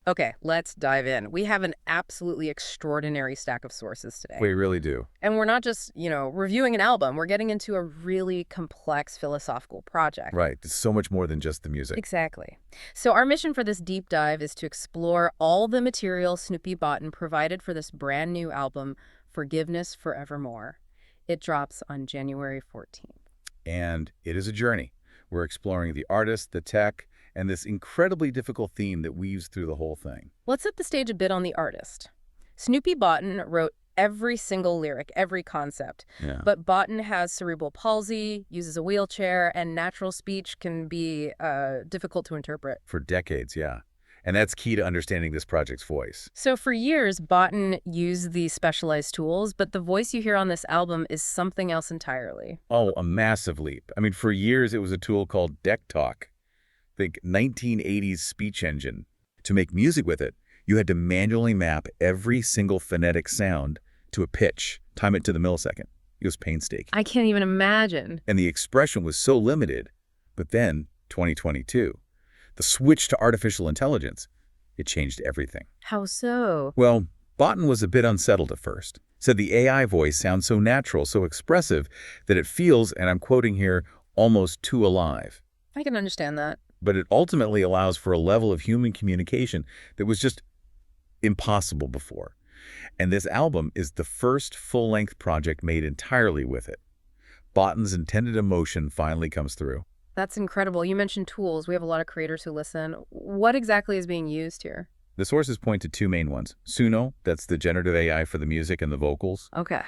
Okay, let's dive in. We have an absolutely extraordinary stack of sources today. We really do. And we're not just, reviewing an album. We're getting into a really complex philosophical project. Right. It's so much more than just the music. Exactly. So our mission for this deep dive is to explore all the material Snoopi Botten provided for this brand new album, Forgiveness Forevermore. It drops on January 14th. And it is a journey. We're exploring the artist, the tech, and this incredibly difficult theme that weaves through the whole thing. Let's set the stage a bit on the artist. Snoopi Botten wrote every single lyric, every concept. Yeah. But Botten has cerebral palsy, uses a wheelchair, and natural speech can be difficult to interpret. For decades, yeah. And that's key to understanding this project's voice. So for years, Botten used these specialized tools, but the voice you hear on this album is something else entirely. Oh, a massive leap. I mean, for years, it was a tool called Dectalk. Think 1980s speech engine. To make music with it, you had to manually map every single phonetic sound to a pitch, time it to the millisecond. It was painstaking. I can't even imagine. And the expression was so limited. But then, 2022, the switch to artificial intelligence, it changed everything. How so? Well, Botten was a bit unsettled at first. Said the AI voice sounds so natural, so expressive, that it feels, and I'm quoting here, almost too alive. I can understand that. But it ultimately allows for a level of human communication that was just impossible before. And this album is the first full-length project made entirely with it. Botten's intended emotion finally comes through. That's incredible. You mentioned tools. We have a lot of creators who listen. What exactly is being used here? The sources point to two main ones. Suno, that's the generative AI for the music and the vocals. Okay.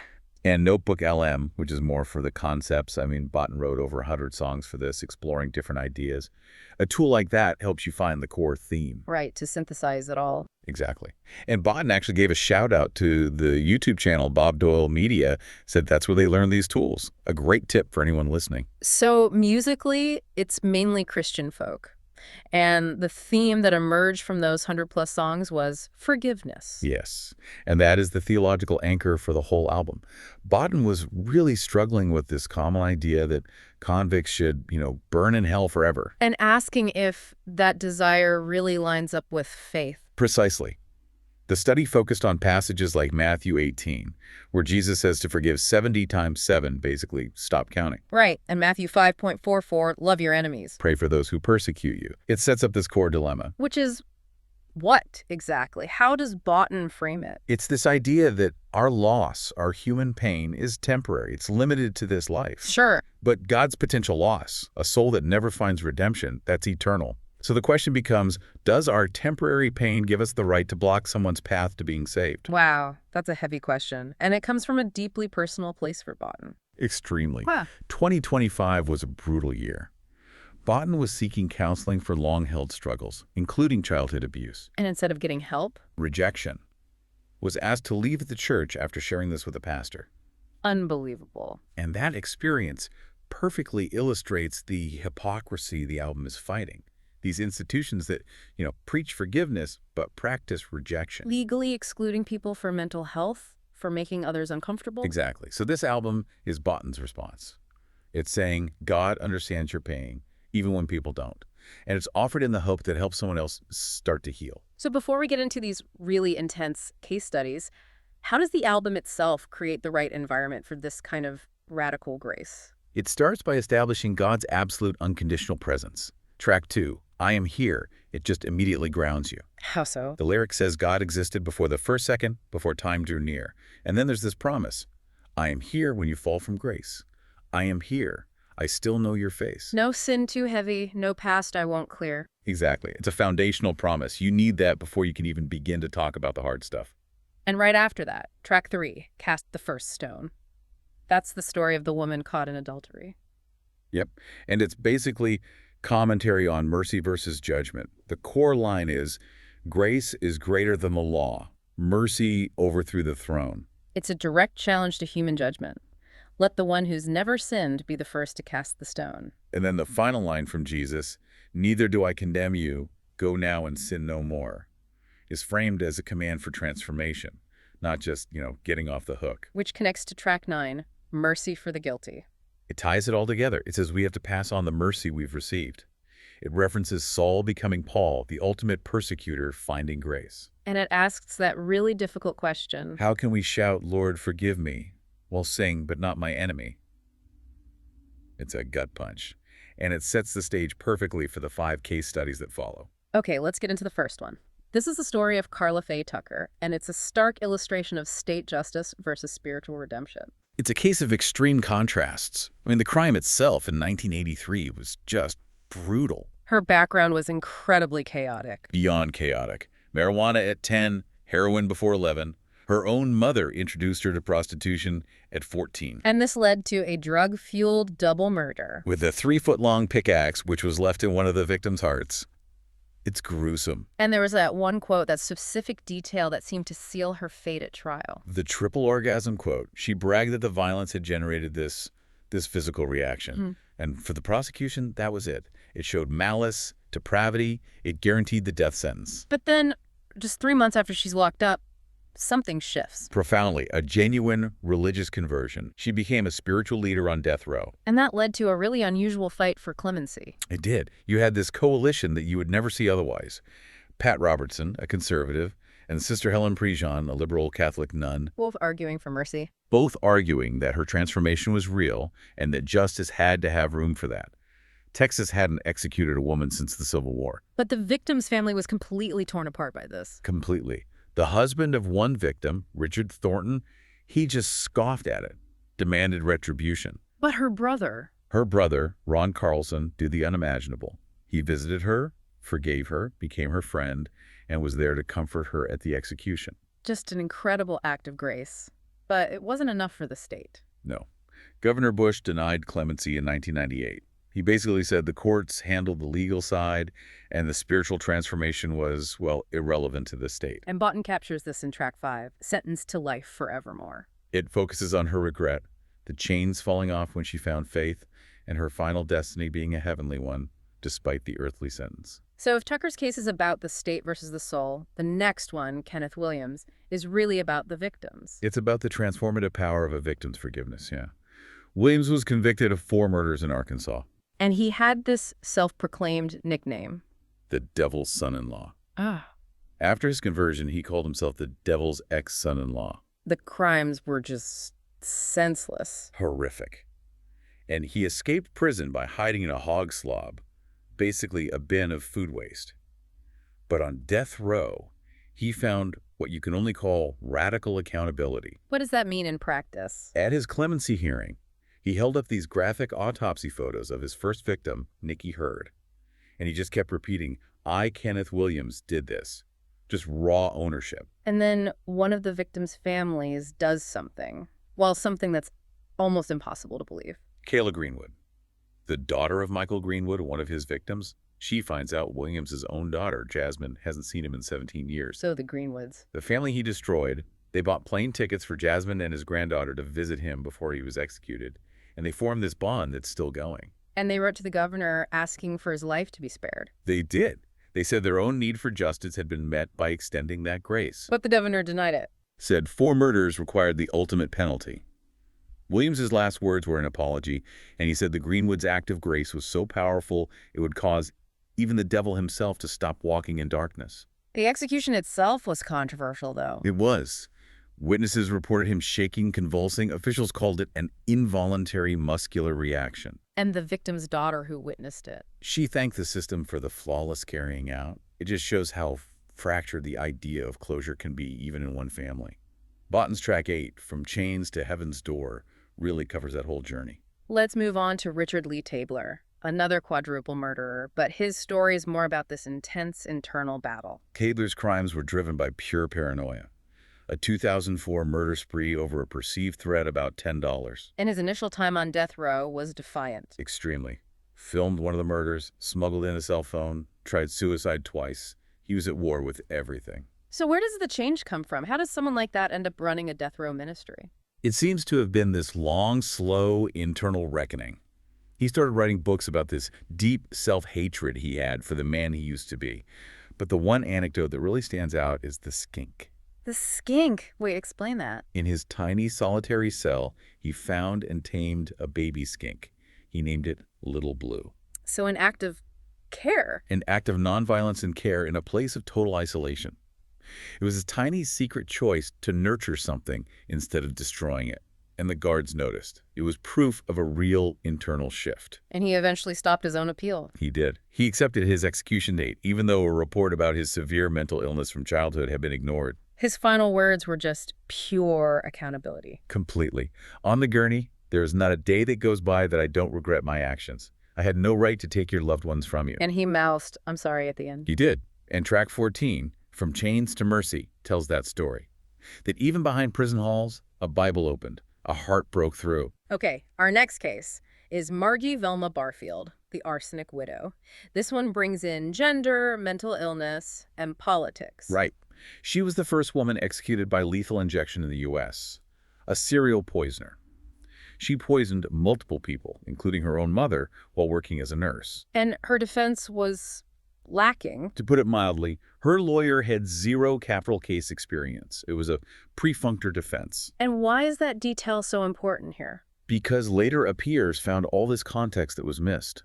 And Notebook LM, which is more for the concepts. I mean, Botten wrote over 100 songs for this, exploring different ideas. A tool like that helps you find the core theme. Right, to synthesize it all. Exactly. And Botten actually gave a shout out to the YouTube channel, Bob Doyle Media, said that's where they learned these tools. A great tip for anyone listening. So musically, it's mainly Christian folk. And the theme that emerged from those 100-plus songs was forgiveness. Yes, and that is the theological anchor for the whole album. Botten was really struggling with this common idea that convicts should, burn in hell forever. And asking if that desire really lines up with faith. Precisely. The study focused on passages like Matthew 18, where Jesus says to forgive 70 times 7, basically, stop counting. Right, and Matthew 5.44, love your enemies. Pray for those who persecute you. It sets up this core dilemma. Which is what, exactly? How does Botten frame it? It's this idea that our loss, our human pain, is temporary. It's limited to this life. Sure. But God's potential loss, a soul that never finds redemption, that's eternal. So the question becomes, does our temporary pain give us the right to block someone's path to being saved? Wow, that's a heavy question. And it comes from a deeply personal place for Botten. Extremely. Wow. 2025 was a brutal year. Botten was seeking counseling for long-held struggles, including childhood abuse. And instead of getting help? Rejection. Was asked to leave the church after sharing this with a pastor. Unbelievable. And that experience perfectly illustrates the hypocrisy the album is fighting. These institutions that, preach forgiveness but practice rejection. Legally excluding people for mental health, for making others uncomfortable? Exactly. So this album is Botten's response. It's saying God understands your pain, even when people don't. And it's offered in the hope that it helps someone else start to heal. So before we get into these really intense case studies, how does the album itself create the right environment for this kind of radical grace? It starts by establishing God's absolute unconditional presence. Track 2, I Am Here, it just immediately grounds you. How so? The lyric says God existed before the first second, before time drew near. And then there's this promise. I am here when you fall from grace. I am here. I still know your face. No sin too heavy, no past I won't clear. Exactly. It's a foundational promise. You need that before you can even begin to talk about the hard stuff. And right after that, track 3, Cast the First Stone. That's the story of the woman caught in adultery. Yep. And it's basically commentary on mercy versus judgment. The core line is, grace is greater than the law. Mercy overthrew the throne. It's a direct challenge to human judgment. Let the one who's never sinned be the first to cast the stone. And then the final line from Jesus, neither do I condemn you, go now and sin no more, is framed as a command for transformation, not just, getting off the hook. Which connects to track 9, Mercy for the Guilty. It ties it all together. It says we have to pass on the mercy we've received. It references Saul becoming Paul, the ultimate persecutor finding grace. And it asks that really difficult question. How can we shout, Lord, forgive me, while sing, but not my enemy? It's a gut punch, and it sets the stage perfectly for the 5 case studies that follow. Okay, let's get into the first one. This is the story of Carla Faye Tucker, and it's a stark illustration of state justice versus spiritual redemption. It's a case of extreme contrasts. I mean, the crime itself in 1983 was just brutal. Her background was incredibly chaotic. Beyond chaotic. Marijuana at 10, heroin before 11. Her own mother introduced her to prostitution at 14. And this led to a drug-fueled double murder. With a 3-foot-long pickaxe, which was left in one of the victims' hearts. It's gruesome. And there was that one quote, that specific detail that seemed to seal her fate at trial. The triple orgasm quote. She bragged that the violence had generated this physical reaction. And for the prosecution, that was it. It showed malice, depravity. It guaranteed the death sentence. But then, just 3 months after she's locked up, something shifts. Profoundly, a genuine religious conversion. She became a spiritual leader on death row. And that led to a really unusual fight for clemency. It did. You had this coalition that you would never see otherwise. Pat Robertson, a conservative, and Sister Helen Prejean, a liberal Catholic nun. Both arguing for mercy. Both arguing that her transformation was real and that justice had to have room for that. Texas hadn't executed a woman since the Civil War. But the victim's family was completely torn apart by this. Completely. The husband of one victim, Richard Thornton, he just scoffed at it, demanded retribution. But her brother, Ron Carlson, did the unimaginable. He visited her, forgave her, became her friend, and was there to comfort her at the execution. just an incredible act of grace. But it wasn't enough for the state. No. Governor Bush denied clemency in 1998. He basically said the courts handled the legal side and the spiritual transformation was, well, irrelevant to the state. And Botten captures this in track 5, Sentenced to Life Forevermore. It focuses on her regret, the chains falling off when she found faith, and her final destiny being a heavenly one, despite the earthly sentence. So if Tucker's case is about the state versus the soul, the next one, Kenneth Williams, is really about the victims. It's about the transformative power of a victim's forgiveness, yeah. Williams was convicted of 4 murders in Arkansas. And he had this self-proclaimed nickname. The devil's son-in-law. Ah. After his conversion, he called himself the devil's ex-son-in-law. The crimes were just senseless. Horrific. And he escaped prison by hiding in a hog slob, basically a bin of food waste. But on death row, he found what you can only call radical accountability. What does that mean in practice? At his clemency hearing, he held up these graphic autopsy photos of his first victim, Nikki Hurd. And he just kept repeating, I, Kenneth Williams, did this. Just raw ownership. And then one of the victims' families does something. Well, something that's almost impossible to believe. Kayla Greenwood, the daughter of Michael Greenwood, one of his victims, she finds out Williams' own daughter, Jasmine, hasn't seen him in 17 years. So the Greenwoods. The family he destroyed, they bought plane tickets for Jasmine and his granddaughter to visit him before he was executed. And they formed this bond that's still going. And they wrote to the governor asking for his life to be spared. They did. They said their own need for justice had been met by extending that grace. But the governor denied it. Said 4 murders required the ultimate penalty. Williams's last words were an apology, and he said the Greenwood's act of grace was so powerful it would cause even the devil himself to stop walking in darkness. The execution itself was controversial, though. It was. Witnesses reported him shaking, convulsing. Officials called it an involuntary muscular reaction. And the victim's daughter who witnessed it. She thanked the system for the flawless carrying out. It just shows how fractured the idea of closure can be, even in one family. Botten's track 8, From Chains to Heaven's Door, really covers that whole journey. Let's move on to Richard Lee Tabler, another quadruple murderer, but his story is more about this intense internal battle. Tabler's crimes were driven by pure paranoia. A 2004 murder spree over a perceived threat about $10. And his initial time on death row was defiant. Extremely. Filmed one of the murders, smuggled in a cell phone, tried suicide twice. He was at war with everything. So where does the change come from? How does someone like that end up running a death row ministry? It seems to have been this long, slow internal reckoning. He started writing books about this deep self-hatred he had for the man he used to be. But the one anecdote that really stands out is the skink. The skink. Wait, explain that. In his tiny solitary cell, he found and tamed a baby skink. He named it Little Blue. So an act of Care. An act of nonviolence and care in a place of total isolation. It was a tiny secret choice to nurture something instead of destroying it. And the guards noticed. It was proof of a real internal shift. And he eventually stopped his own appeal. He did. He accepted his execution date, even though a report about his severe mental illness from childhood had been ignored. His final words were just pure accountability. Completely. On the gurney, there is not a day that goes by that I don't regret my actions. I had no right to take your loved ones from you. And he mouthed, "I'm sorry," at the end. He did. And track 14, From Chains to Mercy, tells that story. That even behind prison halls, a Bible opened. A heart broke through. Okay, our next case is Margie Velma Barfield, the arsenic widow. This one brings in gender, mental illness, and politics. Right. She was the first woman executed by lethal injection in the U.S. A serial poisoner. She poisoned multiple people, including her own mother, while working as a nurse. And her defense was lacking. To put it mildly, her lawyer had zero capital case experience. It was a perfunctory defense. And why is that detail so important here? Because later appears found all this context that was missed.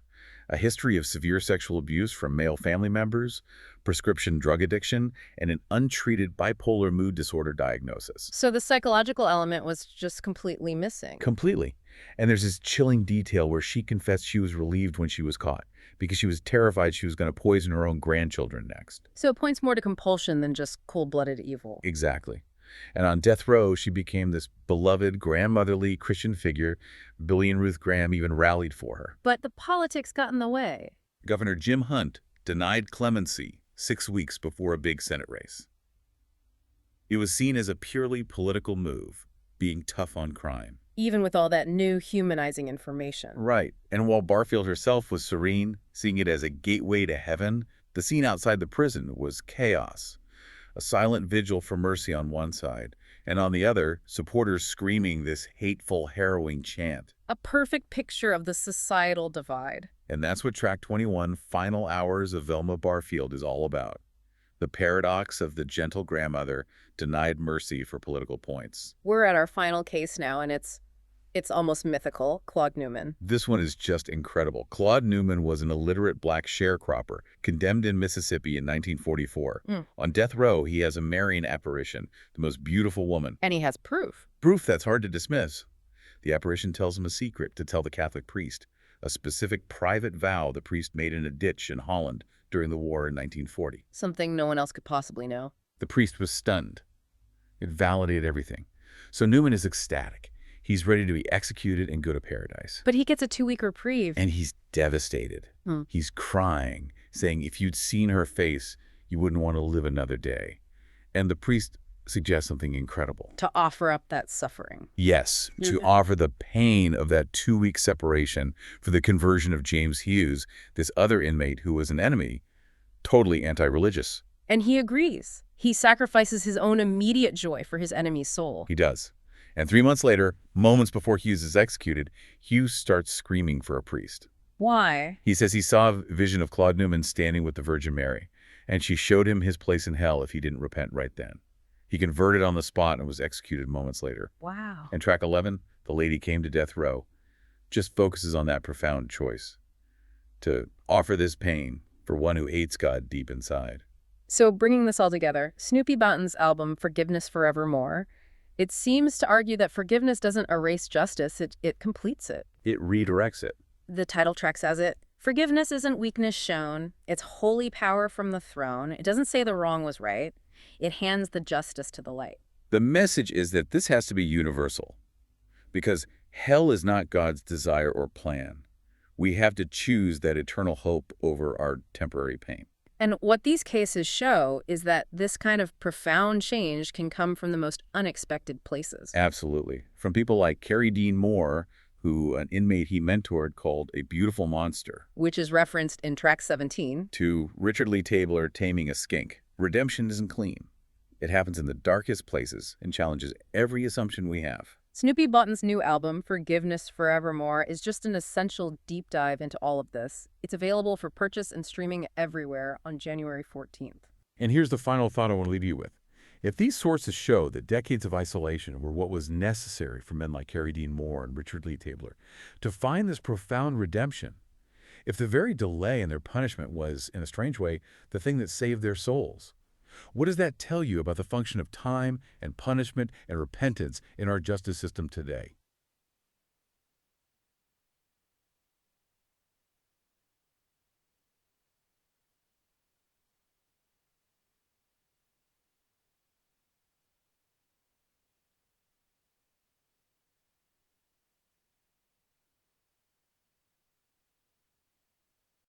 A history of severe sexual abuse from male family members, prescription drug addiction, and an untreated bipolar mood disorder diagnosis. So the psychological element was just completely missing. Completely. And there's this chilling detail where she confessed she was relieved when she was caught, because she was terrified she was going to poison her own grandchildren next. So it points more to compulsion than just cold-blooded evil. Exactly. And on death row, she became this beloved, grandmotherly Christian figure. Billy and Ruth Graham even rallied for her. But the politics got in the way. Governor Jim Hunt denied clemency 6 weeks before a big Senate race. It was seen as a purely political move, being tough on crime. Even with all that new humanizing information. Right. And while Barfield herself was serene, seeing it as a gateway to heaven, the scene outside the prison was chaos. A silent vigil for mercy on one side, and on the other, supporters screaming this hateful, harrowing chant. A perfect picture of the societal divide. And that's what Track 21, Final Hours of Velma Barfield, is all about. The paradox of the gentle grandmother denied mercy for political points. We're at our final case now, and it's almost mythical. Claude Newman. This one is just incredible. Claude Newman was an illiterate black sharecropper, condemned in Mississippi in 1944. On death row, he has a Marian apparition, the most beautiful woman. And he has proof. Proof that's hard to dismiss. The apparition tells him a secret to tell the Catholic priest, a specific private vow the priest made in a ditch in Holland during the war in 1940. Something no one else could possibly know. The priest was stunned. It validated everything. So Newman is ecstatic. He's ready to be executed and go to paradise. But he gets a 2-week reprieve. And he's devastated. He's crying, saying if you'd seen her face, you wouldn't want to live another day. And the priest suggests something incredible. To offer up that suffering. Yes, to offer the pain of that 2-week separation for the conversion of James Hughes, this other inmate who was an enemy, totally anti-religious. And he agrees. He sacrifices his own immediate joy for his enemy's soul. He does. And 3 months later, moments before Hughes is executed, Hughes starts screaming for a priest. Why? He says he saw a vision of Claude Newman standing with the Virgin Mary, and she showed him his place in hell if he didn't repent right then. He converted on the spot and was executed moments later. Wow. And track 11, The Lady Came to Death Row, just focuses on that profound choice to offer this pain for one who hates God deep inside. So bringing this all together, Snoopi Botten's album Forgiveness Forevermore, it seems to argue that forgiveness doesn't erase justice, it completes it. It redirects it. The title track says it. Forgiveness isn't weakness shown. It's holy power from the throne. It doesn't say the wrong was right. It hands the justice to the light. The message is that this has to be universal, because hell is not God's desire or plan. We have to choose that eternal hope over our temporary pain. And what these cases show is that this kind of profound change can come from the most unexpected places. Absolutely. From people like Carrie Dean Moore, who an inmate he mentored called a beautiful monster, which is referenced in track 17, to Richard Lee Tabler taming a skink. Redemption isn't clean. It happens in the darkest places and challenges every assumption we have. Snoopi Botten's new album, Forgiveness Forevermore, is just an essential deep dive into all of this. It's available for purchase and streaming everywhere on January 14th. And here's the final thought I want to leave you with. If these sources show that decades of isolation were what was necessary for men like Carrie Dean Moore and Richard Lee Tabler to find this profound redemption, if the very delay in their punishment was, in a strange way, the thing that saved their souls? What does that tell you about the function of time and punishment and repentance in our justice system today?